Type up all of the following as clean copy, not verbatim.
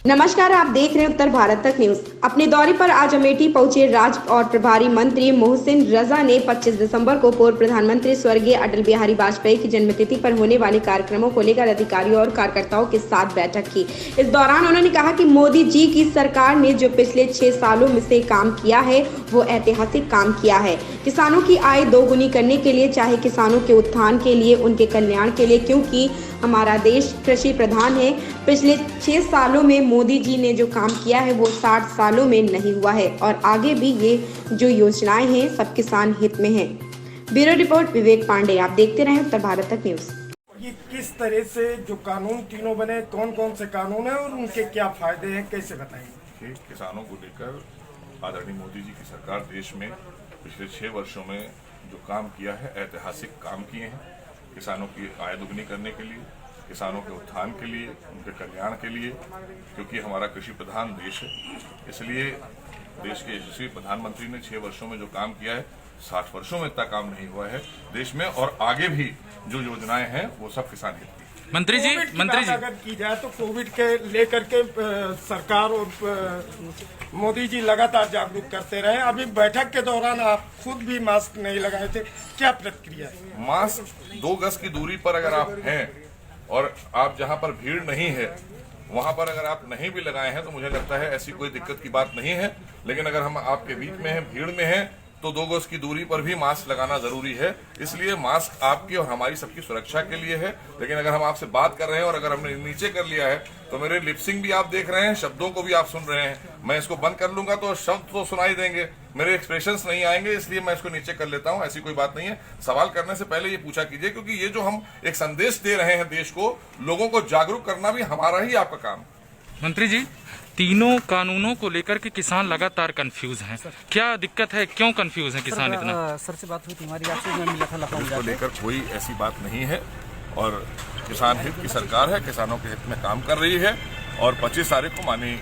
नमस्कार, आप देख रहे हैं उत्तर भारत तक न्यूज। अपने दौरे पर आज अमेठी पहुंचे राज्य और प्रभारी मंत्री मोहसिन रजा ने 25 दिसंबर को पूर्व प्रधानमंत्री स्वर्गीय अटल बिहारी वाजपेयी की जन्मतिथि पर होने वाले कार्यक्रमों को लेकर अधिकारियों और कार्यकर्ताओं के साथ बैठक की। इस दौरान उन्होंने कहा कि मोदी जी की सरकार ने जो पिछले 6 सालों में से काम किया है वो ऐतिहासिक काम किया है। किसानों की आय दोगुनी करने के लिए, चाहे किसानों के उत्थान के लिए, उनके कल्याण के लिए, क्योंकि हमारा देश कृषि प्रधान है। पिछले 6 सालों में मोदी जी ने जो काम किया है वो 60 सालों में नहीं हुआ है और आगे भी ये जो योजनाएं हैं सब किसान हित में हैं। ब्यूरो रिपोर्ट विवेक पांडे। आप देखते रहें उत्तर भारत तक न्यूज। ये किस तरह से जो कानून तीनों बने, कौन कौन से कानून हैं और उनके क्या फायदे हैं, कैसे बताएंगे? किसानों को लेकर आदरणीय मोदी जी की सरकार देश में पिछले 6 वर्षों में जो काम किया है ऐतिहासिक काम किए हैं। किसानों की आय दुगनी करने के लिए, किसानों के उत्थान के लिए, उनके कल्याण के लिए, क्योंकि हमारा कृषि प्रधान देश है। इसलिए देश के यशस्वी प्रधानमंत्री ने 6 वर्षों में जो काम किया है 60 वर्षों में इतना काम नहीं हुआ है देश में, और आगे भी जो योजनाएं हैं वो सब किसान हित की। मंत्री जी अगर की जाए तो कोविड के लेकर के सरकार और मोदी जी लगातार जागरूक करते रहे। अभी बैठक के दौरान आप खुद भी मास्क नहीं लगाए थे, क्या प्रतिक्रिया है? मास्क 2 गज की दूरी पर अगर आप हैं और आप जहां पर भीड़ नहीं है वहां पर अगर आप नहीं भी लगाए हैं तो मुझे लगता है ऐसी कोई दिक्कत की बात नहीं है। लेकिन अगर हम आपके बीच में हैं, भीड़ में हैं, तो 2 गज की दूरी पर भी मास्क लगाना जरूरी है। इसलिए मास्क आपकी और हमारी सबकी सुरक्षा के लिए है। लेकिन अगर हम आपसे बात कर रहे हैं और अगर हमने नीचे कर लिया है तो मेरे लिपसिंग भी आप देख रहे हैं, शब्दों को भी आप सुन रहे हैं। मैं इसको बंद कर लूंगा तो शब्द तो सुनाई देंगे, मेरे एक्सप्रेशंस नहीं आएंगे, इसलिए मैं इसको नीचे कर लेता हूं। ऐसी कोई बात नहीं है। सवाल करने से पहले ये पूछा कीजिए, क्योंकि ये जो हम एक संदेश दे रहे हैं देश को, लोगों को जागरूक करना भी हमारा ही आपका काम। मंत्री जी, तीनों कानूनों को लेकर के किसान लगातार कंफ्यूज हैं। क्या दिक्कत है, क्यों कंफ्यूज हैं किसान इतना? सर से बात हुई थी हमारी, आपसे मैं मिला था लखनऊ इसको लेकर कोई ऐसी बात नहीं है और किसान हित की सरकार है, किसानों के हित में काम कर रही है। और 25 तारीख को माननीय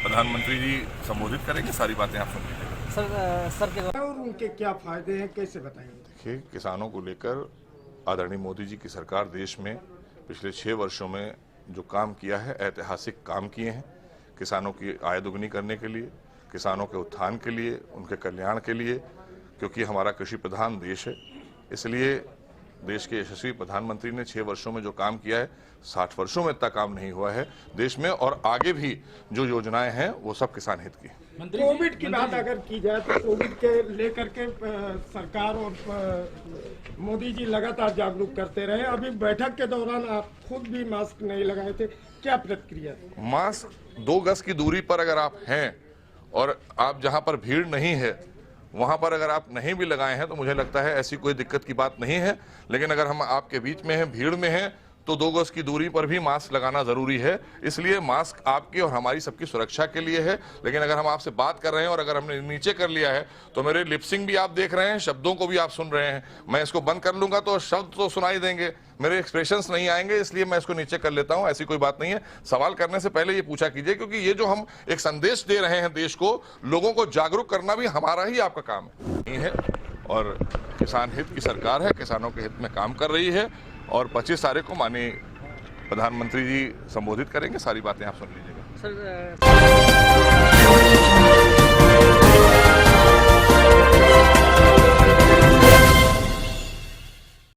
प्रधानमंत्री जी संबोधित करेंगे, सारी बातें आप सुन लीजिएगा। सर के और उनके क्या फायदे हैं, कैसे बताएंगे? देखिए, किसानों को लेकर आदरणीय मोदी जी की सरकार देश में पिछले 6 वर्षों में जो काम किया है ऐतिहासिक काम किए हैं। किसानों की आय दुगनी करने के लिए, किसानों के उत्थान के लिए, उनके कल्याण के लिए, क्योंकि हमारा कृषि प्रधान देश है। इसलिए देश के यशस्वी प्रधानमंत्री ने 6 वर्षों में जो काम किया है 60 वर्षों में इतना काम नहीं हुआ है देश में, और आगे भी जो योजनाएं हैं वो सब किसान हित की। कोविड की बात अगर की जाए तो कोविड के लेकर के सरकार और मोदी जी लगातार जागरूक करते रहे। अभी बैठक के दौरान आप खुद भी मास्क नहीं लगाए थे, क्या प्रतिक्रिया है? मास्क 2 गज की दूरी पर अगर आप हैं और आप जहां पर भीड़ नहीं है वहां पर अगर आप नहीं भी लगाए हैं तो मुझे लगता है ऐसी कोई दिक्कत की बात नहीं है। लेकिन अगर हम आपके बीच में हैं, भीड़ में हैं, तो 2 गज की दूरी पर भी मास्क लगाना जरूरी है। इसलिए मास्क आपकी और हमारी सबकी सुरक्षा के लिए है। लेकिन अगर हम आपसे बात कर रहे हैं और अगर हमने नीचे कर लिया है तो मेरे लिपसिंग भी आप देख रहे हैं, शब्दों को भी आप सुन रहे हैं। मैं इसको बंद कर लूंगा तो शब्द तो सुनाई देंगे, मेरे एक्सप्रेशंस नहीं आएंगे, इसलिए मैं इसको नीचे कर लेता हूं। ऐसी कोई बात नहीं है। सवाल करने से पहले ये पूछा कीजिए, क्योंकि ये जो हम एक संदेश दे रहे हैं देश को, लोगों को जागरूक करना भी हमारा ही आपका काम है। और किसान हित की सरकार है, किसानों के हित में काम कर रही है। और 25 तारीख को माननीय प्रधानमंत्री जी संबोधित करेंगे, सारी बातें आप सुन लीजिएगा। सर